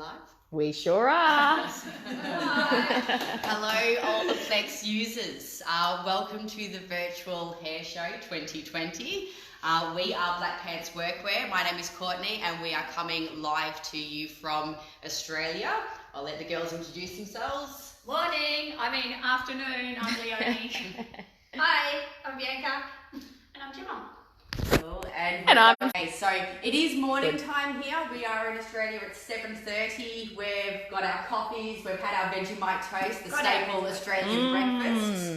live? We sure are. Hello, Olaplex users. Welcome to the virtual hair show 2020. We are Blackpants Workwear. My name is Courtney and we are coming live to you from Australia. I'll let the girls introduce themselves. Afternoon, I'm Leonie. Hi, I'm Bianca. And I'm Gemma. Cool. Okay, so it is morning time here. We are in Australia at 7:30. We've got our coffees. We've had our Vegemite toast, the staple Australian breakfast.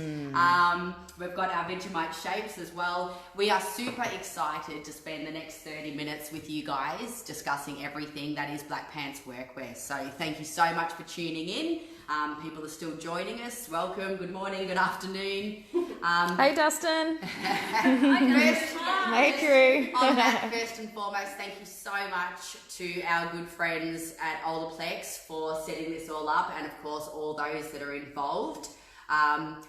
We've got our Vegemite shapes as well. We are super excited to spend the next 30 minutes with you guys discussing everything that is Blackpants Workwear. So thank you so much for tuning in. People are still joining us. Welcome. Good morning. Good afternoon. Hey, Dustin. Hey, Drew. On that, first and foremost, thank you so much to our good friends at Olaplex for setting this all up, and of course all those that are involved.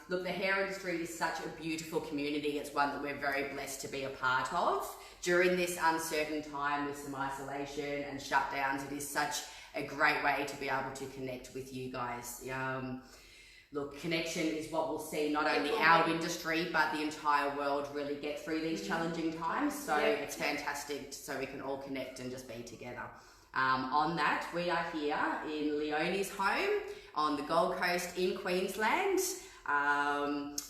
Look, the hair industry is such a beautiful community. It's one that we're very blessed to be a part of. During this uncertain time with some isolation and shutdowns, it is such a great way to be able to connect with you guys. Look, connection is what we'll see not only our industry but the entire world really get through these challenging times. So it's fantastic so we can all connect and just be together. On that, we are here in Leonie's home on the Gold Coast in Queensland.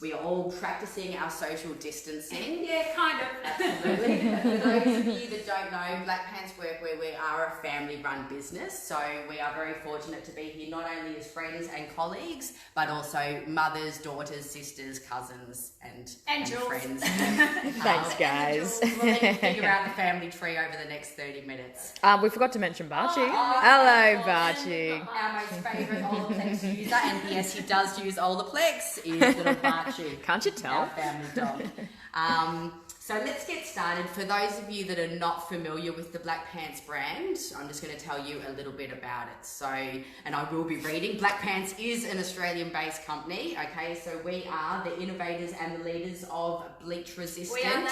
We are all practicing our social distancing. Yeah, kind of. Absolutely. For those of you that don't know, Blackpants Workwear, we are a family-run business, so we are very fortunate to be here not only as friends and colleagues, but also mothers, daughters, sisters, cousins, and friends. Thanks, guys. We'll need to figure out the family tree over the next 30 minutes. We forgot to mention Barchi. Hello, Barchi. Our most favourite Olaplex user, and yes, he does use Olaplex, is little Barchi. Can't you tell? Our family dog. So let's get started. For those of you that are not familiar with the Blackpants brand, I'm just going to tell you a little bit about it. So, and I will be reading. Blackpants is an Australian-based company. Okay, so we are the innovators and the leaders of bleach-resistant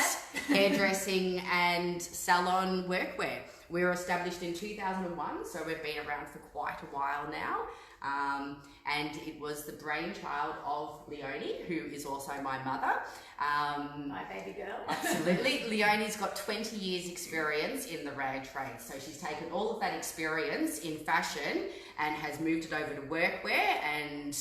hairdressing and salon workwear. We were established in 2001, so we've been around for quite a while now. And it was the brainchild of Leonie, who is also my mother. My baby girl. Absolutely. Leonie's got 20 years experience in the rag trade. So she's taken all of that experience in fashion and has moved it over to workwear and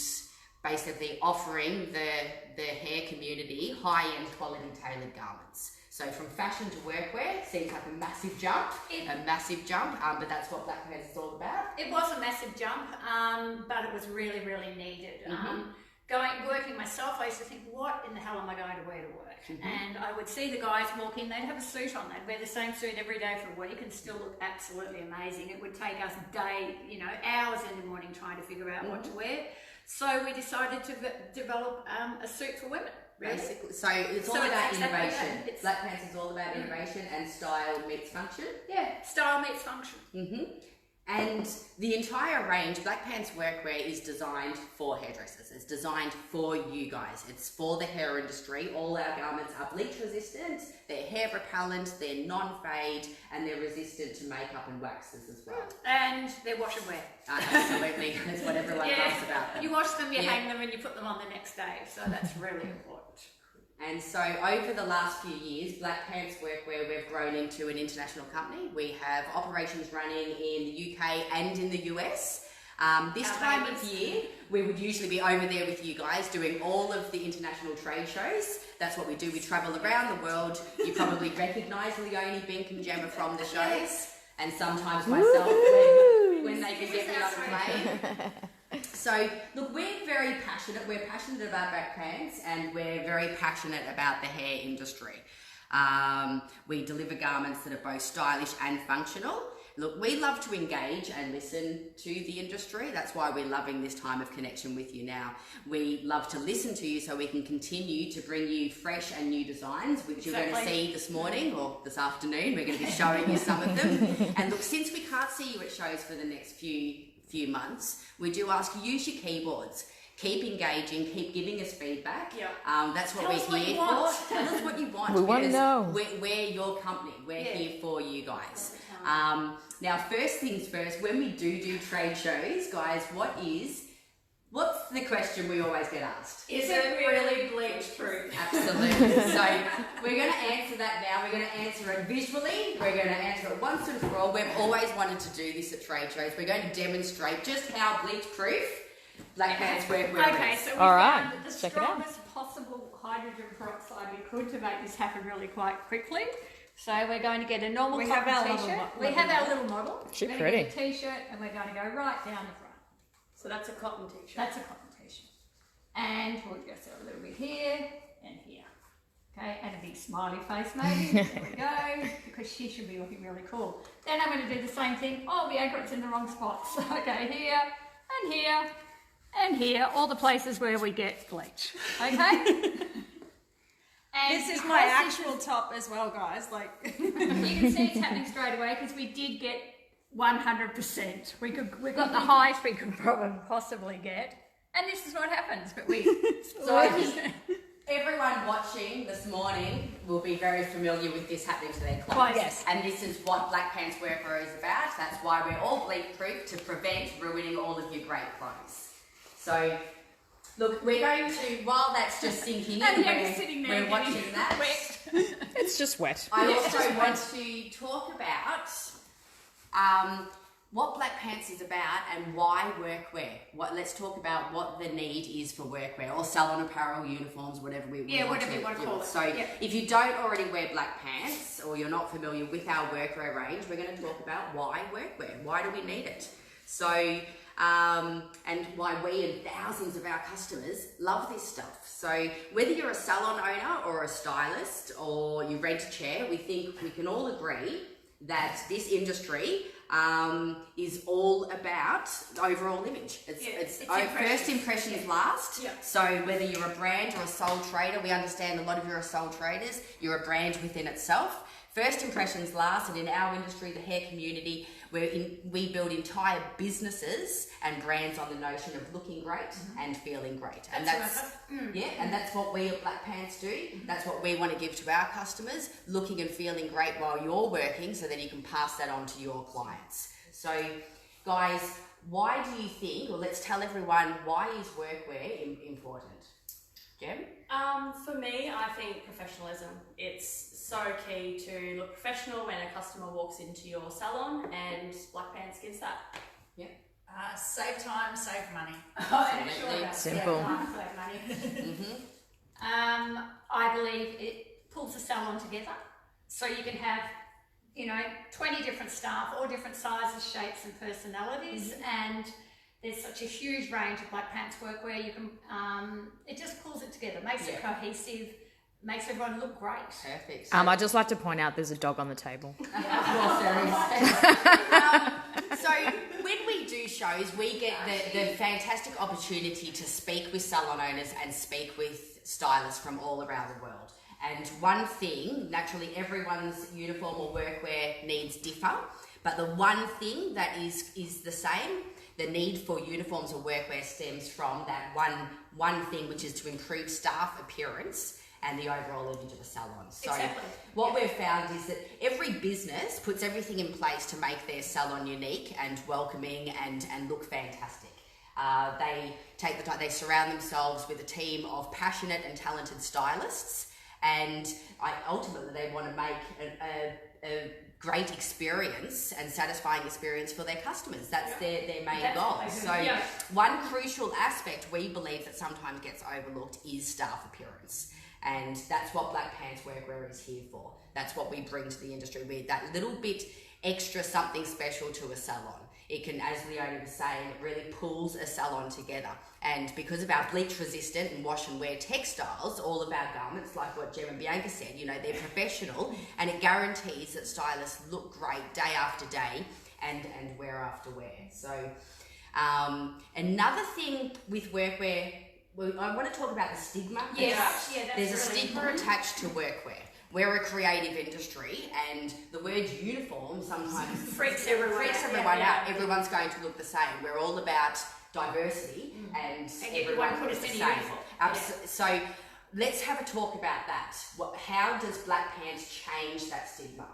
basically offering the hair community high-end quality tailored garments. So from fashion to workwear seems like a massive jump, but that's what Blackpants is all about. It was a massive jump, but it was really, really needed. Working myself, I used to think, what in the hell am I going to wear to work? And I would see the guys walk in, they'd have a suit on, they'd wear the same suit every day for a week and still look absolutely amazing. It would take us hours in the morning trying to figure out what to wear. So we decided to develop a suit for women. Really? Basically, so it's all about innovation. Blackpants is all about innovation and style meets function. Yeah, style meets function. And the entire range, Blackpants Workwear, is designed for hairdressers. It's designed for you guys. It's for the hair industry. All our garments are bleach resistant, they're hair repellent, they're non-fade, and they're resistant to makeup and waxes as well. And they're wash and wear. Absolutely, that's what everyone loves about them. You wash them, you hang them, and you put them on the next day. So that's really important. And so over the last few years, Blackpants Workwear, we've grown into an international company. We have operations running in the UK and in the US. This time of year, we would usually be over there with you guys doing all of the international trade shows. That's what we do. We travel around the world. You probably recognise Leonie, Bink and Gemma from the shows. And sometimes myself when they can get me on a plane. So, look, we're very passionate. We're passionate about Blackpants and we're very passionate about the hair industry. We deliver garments that are both stylish and functional. Look, we love to engage and listen to the industry. That's why we're loving this time of connection with you now. We love to listen to you so we can continue to bring you fresh and new designs, which you're going to see this morning or this afternoon. We're going to be showing you some of them. And look, since we can't see you at shows for the next few months, we do ask you use your keyboards. Keep engaging, keep giving us feedback. That's what we're here for. Tell us what you want. We want to know. We're your company. We're here for you guys. Now, first things first, when we do trade shows, guys, what's the question we always get asked? Is it really bleach proof? Absolutely. So we're going to answer that now. We're going to answer it visually. We're going to answer it once and for all. We've always wanted to do this at trade shows. We're going to demonstrate just how bleach proof Blackpants workwear is. Okay, so we found the strongest possible hydrogen peroxide we could to make this happen really quite quickly. So we're going to get a normal cotton t-shirt. We have our little model. She's we're pretty. going to get a t-shirt and we're going to go right down the front. So that's a cotton t-shirt. That's a cotton t-shirt. And we'll just have a little bit here and here. Okay, and a big smiley face maybe. There we go. Because she should be looking really cool. Then I'm going to do the same thing. Oh, the anklet's in the wrong spots. Okay, here and here and here. All the places where we get bleach. Okay? And this is my actual top as well, guys. Like you can see it's happening straight away because we did get 100%. We got the highest we could probably possibly get, and this is what happens. But everyone watching this morning will be very familiar with this happening to their clothes. Yes. And this is what Blackpants Workwear is about. That's why we're all bleach proof, to prevent ruining all of your great clothes. So, look, we're going to, while that's just sinking in, we're watching that. It's just wet. I also want to talk about what Blackpants is about and why workwear. Let's talk about what the need is for workwear, or salon apparel, uniforms, whatever we want whatever you want to call it. So if you don't already wear black pants, or you're not familiar with our workwear range, we're going to talk about why workwear. Why do we need it? So, and why we and thousands of our customers love this stuff. So whether you're a salon owner or a stylist, or you rent a chair, we think we can all agree that this industry is all about overall image. It's first impressions last. Yeah. So whether you're a brand or a sole trader, we understand a lot of you are sole traders, you're a brand within itself. First impressions last, and in our industry, the hair community, we build entire businesses and brands on the notion of looking great and feeling great. And that's what we at Blackpants do. That's what we want to give to our customers, looking and feeling great while you're working, so that you can pass that on to your clients. So, guys, why do you think, or let's tell everyone, why is workwear important? Jem? For me, I think professionalism. It's so key to look professional when a customer walks into your salon, and Blackpants gives that. Yeah. Save time, save money. Simple. Save money. I believe it pulls the salon together, so you can have 20 different staff, all different sizes, shapes and personalities, and there's such a huge range of Blackpants workwear. You can, it just pulls it together, makes it cohesive, makes everyone look great. Perfect. I'd just like to point out there's a dog on the table. So when we do shows, we get the fantastic opportunity to speak with salon owners and speak with stylists from all around the world. And one thing, naturally everyone's uniform or workwear needs differ, but the one thing that is the same, the need for uniforms or workwear, stems from that one thing, which is to improve staff appearance and the overall image of a salon. So what we've found is that every business puts everything in place to make their salon unique and welcoming and look fantastic. They take the time, they surround themselves with a team of passionate and talented stylists, and ultimately they want to make a great experience and satisfying experience for their customers. That's their main goal. So one crucial aspect we believe that sometimes gets overlooked is staff appearance. And that's what Blackpants Workwear is here for. That's what we bring to the industry, with that little bit extra something special to a salon. It can, as Leonie was saying, it really pulls a salon together. And because of our bleach resistant and wash and wear textiles, all of our garments, like what Jem and Bianca said, they're professional, and it guarantees that stylists look great day after day and wear after wear. So another thing with workwear, I want to talk about the stigma. That's There's a stigma attached to workwear. We're a creative industry, and the word uniform sometimes freaks everyone out. Everyone's going to look the same. We're all about diversity, and everyone put looks us the in same. uniform. So let's have a talk about that. How does Blackpants change that stigma?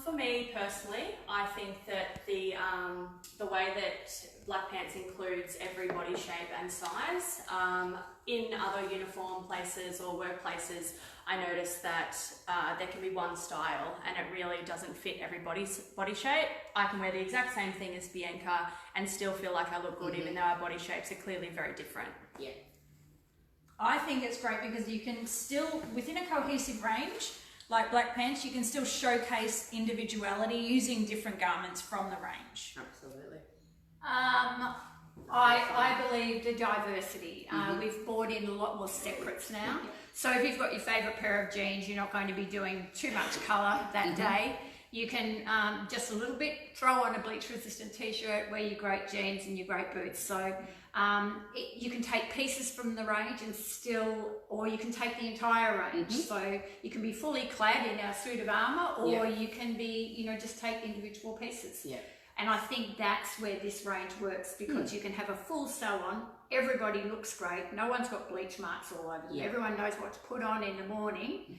For me personally, I think that the way that Blackpants includes every body shape and size, in other uniform places or workplaces, I notice that there can be one style and it really doesn't fit everybody's body shape. I can wear the exact same thing as Bianca and still feel like I look good, even though our body shapes are clearly very different. Yeah. I think it's great because you can still, within a cohesive range, like Blackpants, you can still showcase individuality using different garments from the range. Absolutely. I believe the diversity. We've brought in a lot more separates now. So if you've got your favourite pair of jeans, you're not going to be doing too much colour that day. You can just a little bit throw on a bleach resistant t-shirt, wear your great jeans and your great boots. So you can take pieces from the range and still, or you can take the entire range. So you can be fully clad in our suit of armour, or you can be, just take individual pieces. Yeah. And I think that's where this range works, because you can have a full salon, everybody looks great, no one's got bleach marks all over them, everyone knows what to put on in the morning.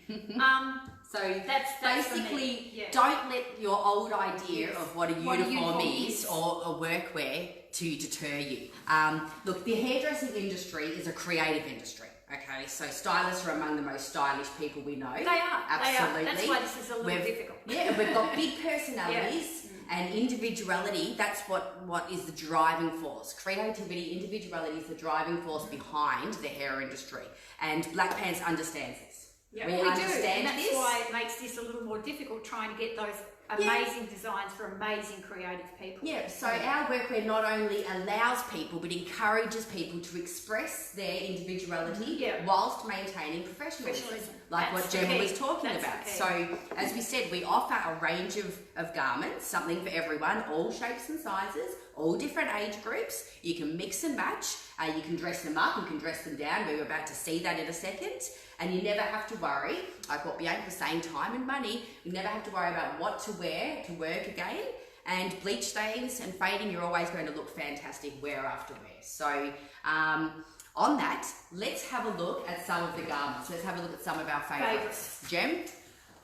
So that's basically, don't let your old idea of what a uniform is or a workwear to deter you. Look, the hairdressing industry is a creative industry. Okay, so stylists are among the most stylish people we know. They are. Absolutely. They are. That's why this is a little difficult. Yeah, we've got big personalities. And individuality, that's what is the driving force. Creativity, individuality is the driving force behind the hair industry. And Blackpants understands this. Yeah, we do. understand And this. that's why it makes this a little more difficult, trying to get those amazing designs for amazing creative people. Yeah, so our workwear not only allows people but encourages people to express their individuality whilst maintaining professionalism. Like That's what Gemma was talking That's about. the key. So as we said, we offer a range of garments, something for everyone, all shapes and sizes, all different age groups. You can mix and match, you can dress them up, you can dress them down. We're about to see that in a second. And you never have to worry, like what Bianca was saying, time and money, you never have to worry about what to wear to work again. And bleach stains and fading, you're always going to look fantastic wear after wear. So on that, let's have a look at some of the garments. Let's have a look at some of our favourites. Gem?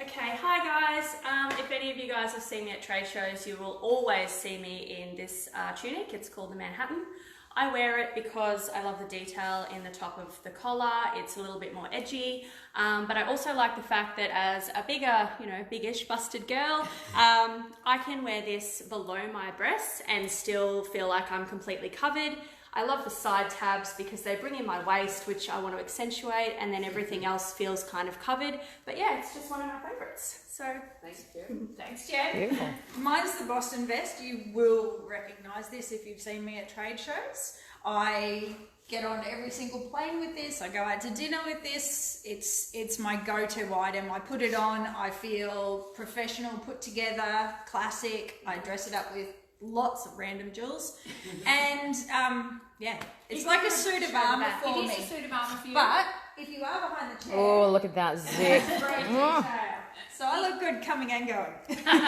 Okay, hi guys. If any of you guys have seen me at trade shows, you will always see me in this tunic. It's called the Manhattan. I wear it because I love the detail in the top of the collar. It's a little bit more edgy, but I also like the fact that as a bigger, biggish busted girl, I can wear this below my breasts and still feel like I'm completely covered. I love the side tabs because they bring in my waist, which I want to accentuate, and then everything else feels kind of covered. But yeah, it's just one of my favourites. So Thanks, Gem. Thanks, Jen. Beautiful. Mine's the Boston vest. You will recognise this if you've seen me at trade shows. I get on every single plane with this. I go out to dinner with this. It's my go-to item. I put it on. I feel professional, put together, classic. I dress it up with lots of random jewels. And it's like a suit of armour for me. It is a suit of armour for you. But if you are behind the chair... Oh, look at that zip. great detail. So I look good coming and going.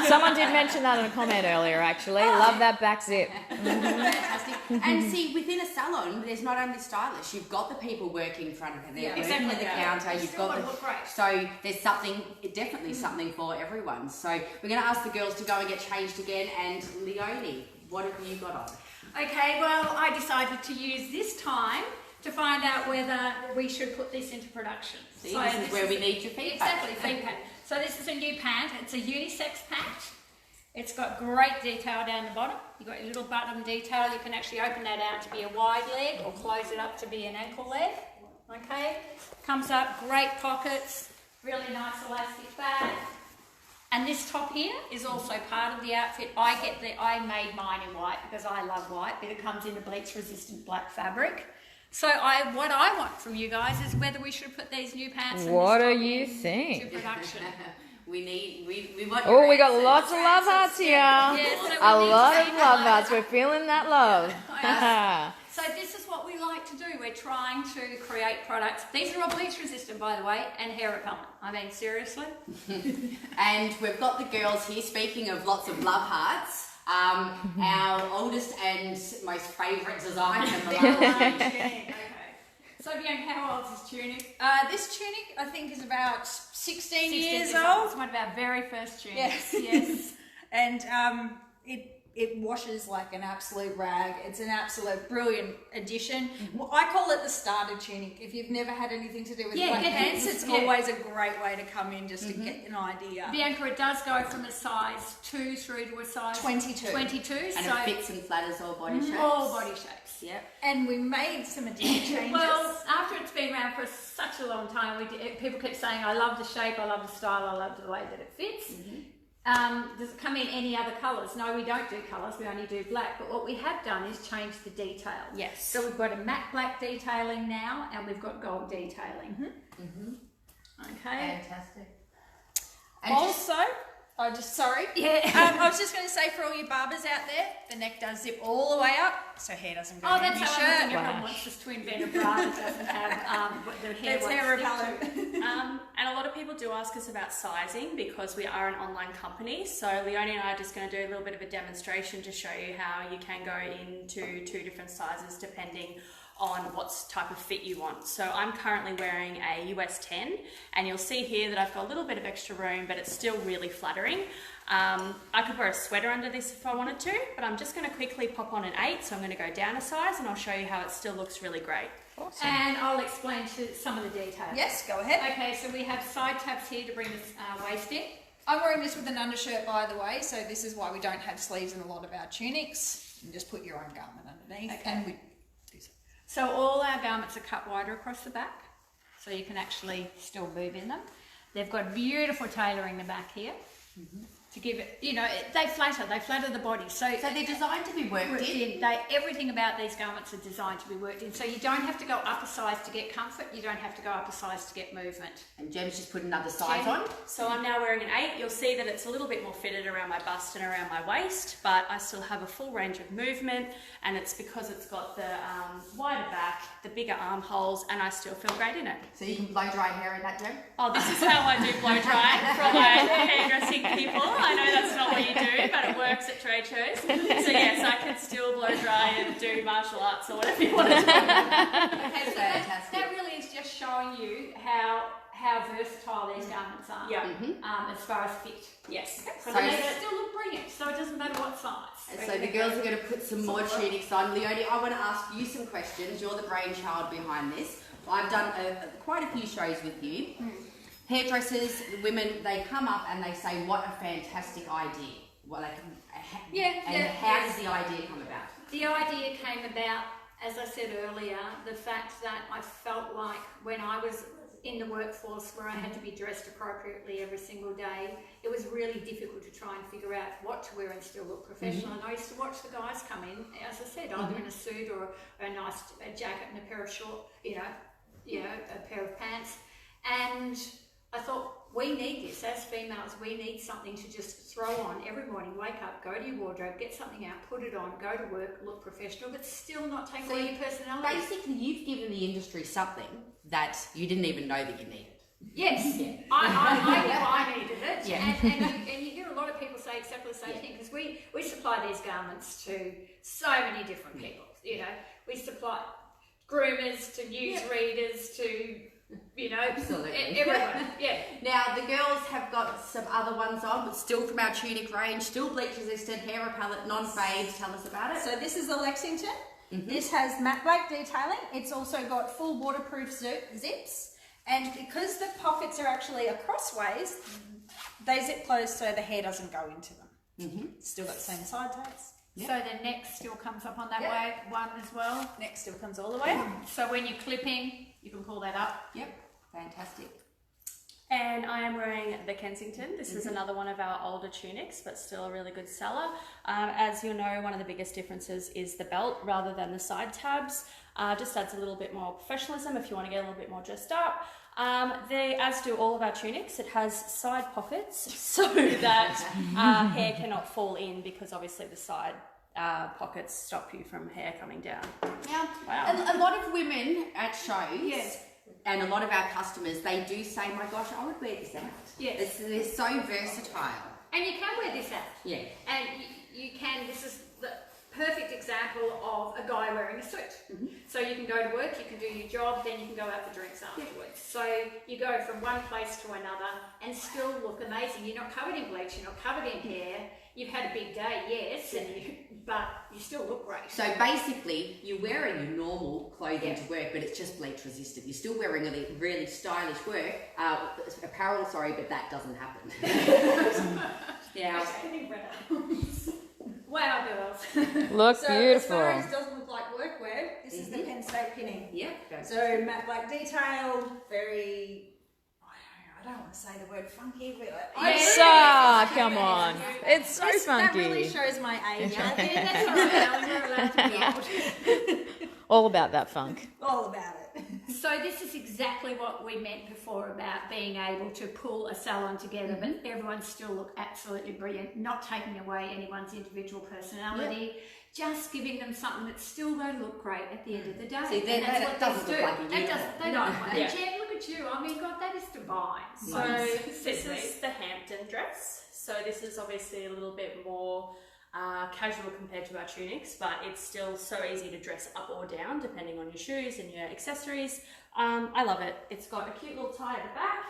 Someone did mention that in a comment earlier, actually. Love that back zip. Fantastic. And see, within a salon, there's not only stylists, you've got the people working in front of them. They're working at the counter, you've got the... So there's definitely something for everyone. So we're going to ask the girls to go and get changed again. And Leonie, what have you got on? Okay, well, I decided to use this time to find out whether we should put this into production. See, so this is where we need your feedback. Exactly, feedback. So this is a new pant. It's a unisex pant. It's got great detail down the bottom. You've got your little button detail. You can actually open that out to be a wide leg or close it up to be an ankle leg. Okay, comes up, great pockets, really nice elastic bag. And this top here is also part of the outfit. I made mine in white because I love white, but it comes in a bleach resistant black fabric. So what I want from you guys is whether we should put these new pants What do and this you top think? into production. We want Oh, your we got answers. lots of love hearts here. So we A need lot to of see love that. hearts. We're feeling that love. So this is what we like to do. We're trying to create products. These are all bleach resistant, by the way, and hair repellent. I mean, seriously. And we've got the girls here, speaking of lots of love hearts, our oldest and most favourite design of the last Okay. So Bianca, how old is this tunic? This tunic, I think, is about 16 years It's old. one of our very first tunics. Yes, yes. And it washes like an absolute rag. It's an absolute brilliant addition. Well, I call it the starter tunic. If you've never had anything to do with black pants, it's always a great way to come in just to get an idea. Bianca, it does go from a size 2 through to a size 22. 22. And so it fits and flatters all body shapes. all body shapes. Yep. And we made some addition changes. Well, after it's been around for such a long time, people keep saying, I love the shape, I love the style, I love the way that it fits. Does it come in any other colours? No, we don't do colours, we only do black. But what we have done is change the detail. Yes. So we've got a matte black detailing now, and we've got gold detailing. Okay. Fantastic. Also, I was just going to say for all you barbers out there, the neck does zip all the way up, so hair doesn't go Oh, down that's your how shirt. everyone wants us to invent a bra that doesn't have what the hair It's won't hair stick to. repellent. And a lot of people do ask us about sizing because we are an online company. So Leonie and I are just going to do a little bit of a demonstration to show you how you can go into 2 different sizes depending on what type of fit you want. So I'm currently wearing a US 10 and you'll see here that I've got a little bit of extra room, but it's still really flattering. I could wear a sweater under this if I wanted to, but I'm just going to quickly pop on an 8, so I'm going to go down a size and I'll show you how it still looks really great. Awesome. And I'll explain some of the details. Yes, go ahead. Okay, so we have side tabs here to bring the waist in. I'm wearing this with an undershirt, by the way, so this is why we don't have sleeves in a lot of our tunics. You just put your own garment underneath. Okay. And we do so. So all our garments are cut wider across the back, so you can actually still move in them. They've got beautiful tailoring the back here to give it, they flatter the body. So they're designed to be worked in. Everything about these garments are designed to be worked in. So you don't have to go up a size to get comfort. You don't have to go up a size to get movement. And Jem's just put another size on. So I'm now wearing an 8. You'll see that it's a little bit more fitted around my bust and around my waist, but I still have a full range of movement, and it's because it's got the wider back, the bigger armholes, and I still feel great in it. So you can blow dry hair in that, Jem? Oh, this is how I do blow drying for my hairdressing people. I know that's not what you do, but it works at trade shows. So yes, I can still blow dry and do martial arts or whatever you want to do. Okay, so that really is just showing you how versatile these garments are. Yeah. As far as fit. Yes. So they still look brilliant. So it doesn't matter what size. And so the girls are going to put some more tunics on. Leonie, I want to ask you some questions. You're the brainchild behind this. I've done quite a few shows with you. Hairdressers, women, they come up and they say, what a fantastic idea. How does the idea come about? The idea came about, as I said earlier, the fact that I felt like when I was in the workforce where I had to be dressed appropriately every single day, it was really difficult to try and figure out what to wear and still look professional. And I used to watch the guys come in, as I said, either in a suit or a nice jacket and a pair of a pair of pants. And I thought, we need this as females. We need something to just throw on every morning, wake up, go to your wardrobe, get something out, put it on, go to work, look professional, but still not take away your personality. Basically, you've given the industry something that you didn't even know that you needed. Yes, I knew I needed it. Yeah. And you hear a lot of people say exactly the same thing, because we supply these garments to so many different people. We supply groomers to newsreaders to Absolutely. everyone. Yeah. Now, the girls have got some other ones on, but still from our tunic range, still bleach resistant, hair repellent, non-fades. Tell us about it. So this is the Lexington. This has matte black detailing. It's also got full waterproof zips. And because the pockets are actually crossways, they zip closed so the hair doesn't go into them. Still got the same side tabs. Yep. So the neck still comes up on that way one as well. Neck still comes all the way. So when you're clipping, you can pull that up. Yep, fantastic. And I am wearing the Kensington. This is another one of our older tunics, but still a really good seller. As you know, one of the biggest differences is the belt rather than the side tabs. Just adds a little bit more professionalism if you want to get a little bit more dressed up. As do all of our tunics, it has side pockets so that hair cannot fall in, because obviously the side pockets stop you from hair coming down. Yeah. Wow. A lot of women at shows, and a lot of our customers, they do say, my gosh, I would wear this out. Yes. They're so versatile. And you can wear this out. Yeah. And you can, this is the perfect example of a guy wearing a suit. So you can go to work, you can do your job, then you can go out for drinks afterwards. So you go from one place to another and still look amazing. You're not covered in bleach, you're not covered in hair. You've had a big day, yes, but you still look great. So basically, you're wearing your normal clothing to work, but it's just bleach resistant. You're still wearing a really stylish apparel, but that doesn't happen. Yeah. Wow, girls. Look So beautiful. as far as it doesn't look like workwear, this is the Penn State pinning. Yeah. So matte black detail, very, I don't want to say the word funky, but Come on. It's so funky. That really shows my age. Yeah, that's all right. We're allowed to be out. All about that funk. All about it. So this is exactly what we meant before about being able to pull a salon together, but everyone still look absolutely brilliant, not taking away anyone's individual personality, just giving them something that's still going to look great at the end of the day. See, that doesn't look like a They uniform. don't. And Jen, look at you. I mean, God, that is divine. So this is the Hampton dress. So this is obviously a little bit more casual compared to our tunics, but it's still so easy to dress up or down depending on your shoes and your accessories. I love it. It's got a cute little tie at the back,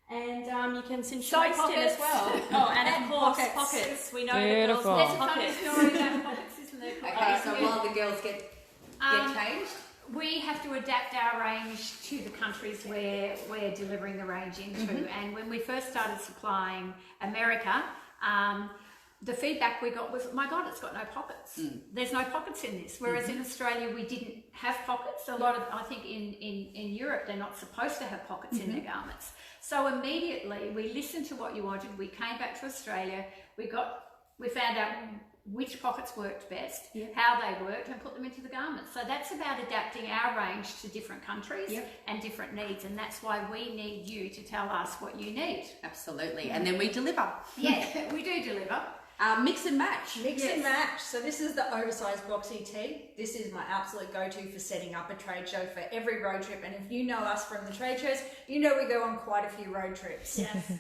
and you can cinch your waist in as well. Oh, and of course pockets. We know Beautiful. that There's a girls funny love pockets. story about pockets, isn't there? Okay, so while the girls get changed. We have to adapt our range to the countries where we're delivering the range into. And when we first started supplying America, the feedback we got was, my God, it's got no pockets. There's no pockets in this. Whereas in Australia, we didn't have pockets. A lot of, I think in Europe, they're not supposed to have pockets in their garments. So immediately we listened to what you wanted. We came back to Australia. We found out which pockets worked best, how they worked, and put them into the garments. So that's about adapting our range to different countries and different needs, and that's why we need you to tell us what you need. Absolutely, and then we deliver. Yeah, we do deliver. Mix and match. Mix and match. So this is the oversized boxy tee. This is my absolute go-to for setting up a trade show for every road trip. And if you know us from the trade shows, you know we go on quite a few road trips. Yes.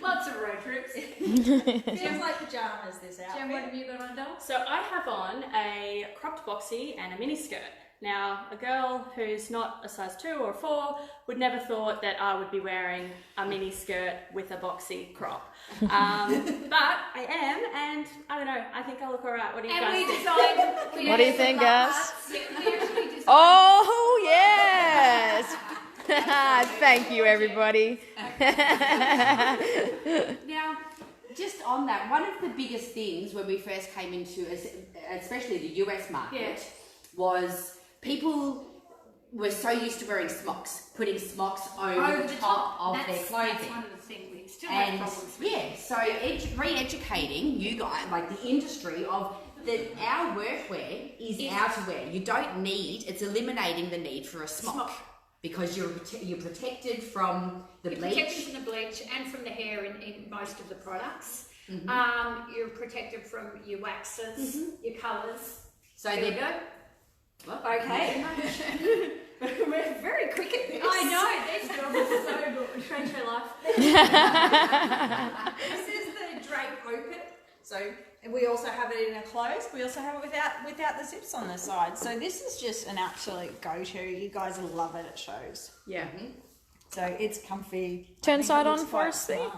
Lots of road trips. Feels like pajamas, this outfit. Jen, what have you got on, doll? So I have on a cropped boxy and a mini skirt. Now, a girl who's not a size 2 or 4 would never thought that I would be wearing a mini skirt with a boxy crop. But I am, and I don't know, I think I look alright. What do you guys think? What do you think, guys? We actually designed. Oh, yes. Thank you, everybody. Now, just on that, one of the biggest things when we first came into, especially the US market, was people were so used to wearing smocks, putting smocks over the top of their clothing. That's one of the things we still have problems with. Yeah, so re-educating you guys, like the industry of that our workwear is outerwear. You don't need, it's eliminating the need for a smock. Because you're protected from the bleach. You're protected from the bleach and from the hair in most of the products. You're protected from your waxes, your colours. So there we go. Well, okay. We're very quick at this. I know, this job is so good. Trade show life. This is the drape open. So and we also have it in a close. We also have it without the zips on the side. So this is just an absolute go-to. You guys will love it at shows. Yeah. So it's comfy. Turn side on for for us, Steve.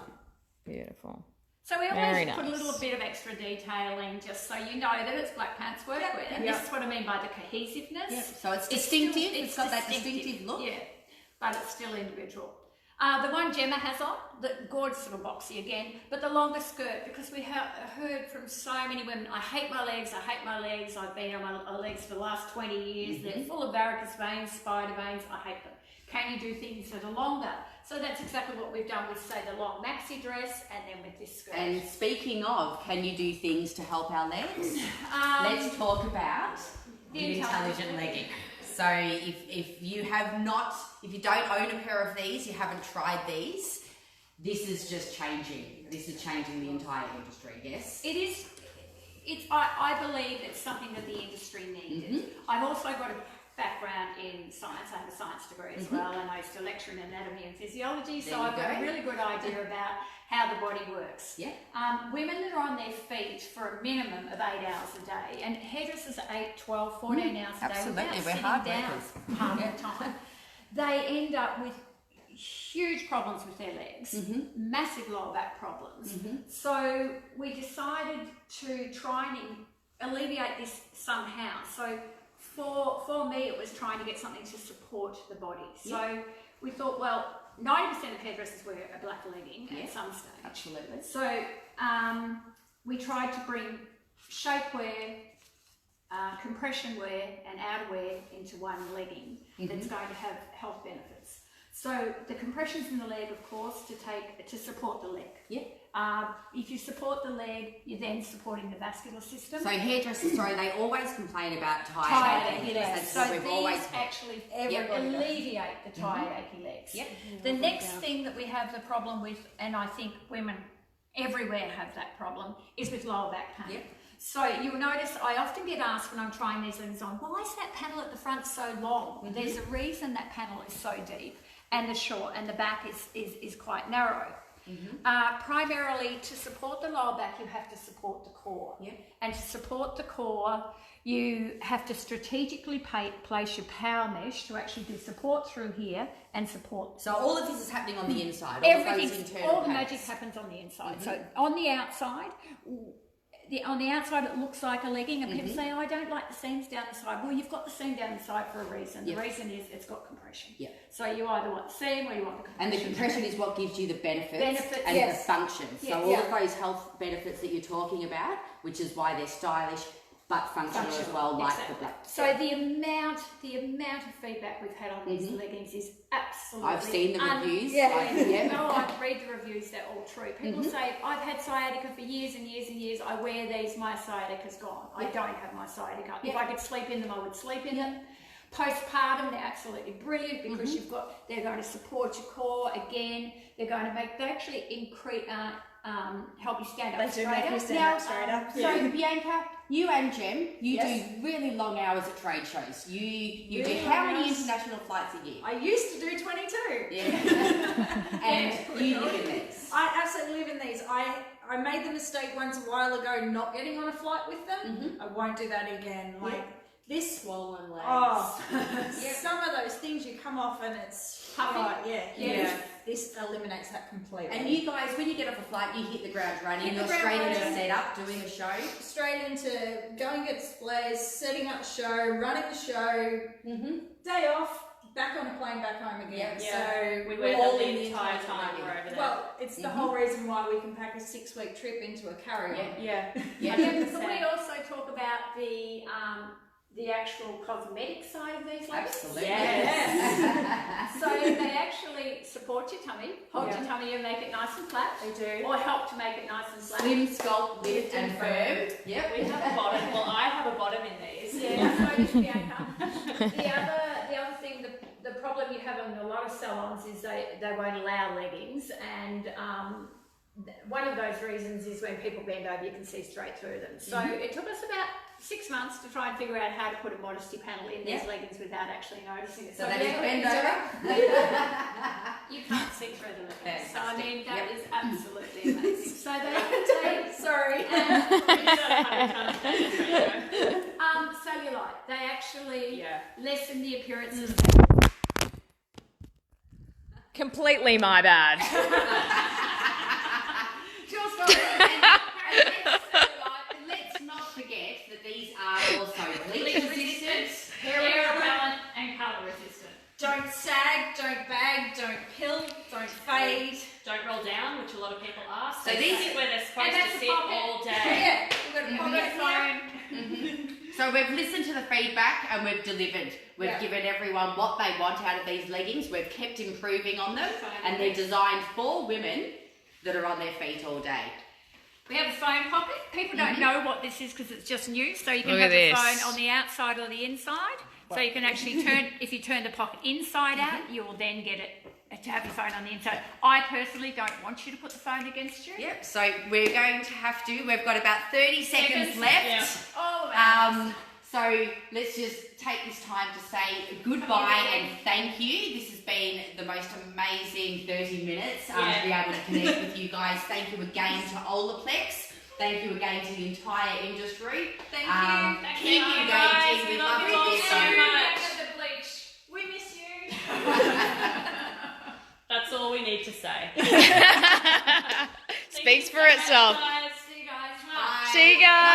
Beautiful. So we Very always put a nice. little bit of extra detailing just so you know that it's Blackpants workwear. And this is what I mean by the cohesiveness. Yeah. So it's distinctive. It's got that distinctive distinctive look. Yeah, but it's still individual. The one Gemma has on, the gorgeous little boxy again, but the longer skirt, because we have heard from so many women, I hate my legs, I've been on my legs for the last 20 years, they're full of varicose veins, spider veins, I hate them. Can you do things that are longer? So that's exactly what we've done with, say, the long maxi dress and then with this skirt. And speaking of, can you do things to help our legs? Let's talk about the intelligent legging. So if you don't own a pair of these, you haven't tried these, this is just changing. This is changing the entire industry, yes? It is. I believe it's something that the industry needed. I've also got background in science. I have a science degree as well, and I used to lecture in anatomy and physiology, so I've got a really good idea about how the body works. Yeah. Women that are on their feet for a minimum of 8 hours a day, and hairdressers are 8, 12, 14 hours a day Absolutely, without we're sitting hard down workers. half the time, they end up with huge problems with their legs, massive lower back problems. So we decided to try and alleviate this somehow. So for me, it was trying to get something to support the body. So we thought, well, 90% of hairdressers wear a black legging at some stage. Absolutely. So we tried to bring shapewear, compression wear and outerwear into one legging that's going to have health benefits. So the compressions in the leg, of course, to support the leg. If you support the leg, you're then supporting the vascular system. So hairdressers, they always complain about tired achy legs. That's So what we've always these actually Everybody alleviate the tired achy legs. The next thing that we have the problem with, and I think women everywhere have that problem, is with lower back pain. So you'll notice I often get asked when I'm trying these leggings on, why is that panel at the front so long? There's a reason that panel is so deep and the back is quite narrow. Primarily to support the lower back, you have to support the core. And to support the core, you have to strategically place your power mesh to actually do support through here and support. So all of this is happening on the inside. All the magic happens on the inside. So on the outside, it looks like a legging, and people say, oh, I don't like the seams down the side. Well, you've got the seam down the side for a reason. The reason is it's got compression. So you either want the seam or you want the compression. And the compression is what gives you the benefits and the function. So all of those health benefits that you're talking about, which is why they're stylish but functional as well, like the black. So the amount of feedback we've had on these leggings is absolutely. I've seen the reviews. No, I read the reviews; they're all true. People say, "I've had sciatica for years and years and years. I wear these, my sciatica's gone. I don't have my sciatica. If I could sleep in them, I would sleep in them." Postpartum, they're absolutely brilliant because they're going to support your core again. They're going to they actually increase. Help you stand up straighter. Make you stand up straighter. So Bianca, you and Jem, you do really long hours at trade shows. You really do how many international flights a year? I used to do 22. And you live in these. I absolutely live in these. I made the mistake once a while ago not getting on a flight with them. I won't do that again. This swollen legs. Some of those things you come off and it's This eliminates that completely. And you guys, when you get off a flight, you hit the ground running. You're straight into setup, doing a show. Straight into going get displays, setting up the show, running the show. Day off, back on a plane, back home again. So we wear all them in the entire time we're over there. Well, it's the whole reason why we can pack a 6-week trip into a carry-on. Can we also talk about the actual cosmetic side of these leggings? Absolutely. So they actually support your tummy, hold your tummy and make it nice and flat. They do. Or help to make it nice and flat. Slim, sculpt, lift and firm. Yep. We have a bottom. Well, I have a bottom in these. So does Bianca. The other thing, the problem you have in a lot of salons is they won't allow leggings, and one of those reasons is when people bend over, you can see straight through them. So it took us about 6 months to try and figure out how to put a modesty panel in these leggings without actually noticing it. So that is bend over. You can't see through the leggings. So I mean, that is absolutely amazing. So they sorry. Cellulite. They actually lessen the appearance of Completely my bad. Let's not forget that these are also bleach resistant, hair repellant, and colour resistant. Don't sag, don't bag, don't pill, don't fade. Don't roll down, which a lot of people ask. So they these sit where they're supposed to sit all day. Yeah, we've got a pocket phone. So we've listened to the feedback and we've delivered. We've given everyone what they want out of these leggings. We've kept improving on them, and they're designed for women that are on their feet all day. We have a phone pocket. People don't know what this is because it's just new. So you can Look have at the this. phone on the outside or the inside. So you can actually turn, if you turn the pocket inside out, you will then get it to have your phone on the inside. I personally don't want you to put the phone against you. Yep, so we're going to have to, we've got about 30 seconds left. Oh, wow. So let's just take this time to say goodbye and thank you. This has been the most amazing 30 minutes to be able to connect with you guys. Thank you again to Olaplex. Thank you again to the entire industry. Thank you. Keep engaging. We love you all so much. The bleach. We miss you. That's all we need to say. Speaks for itself. See you guys. See you guys.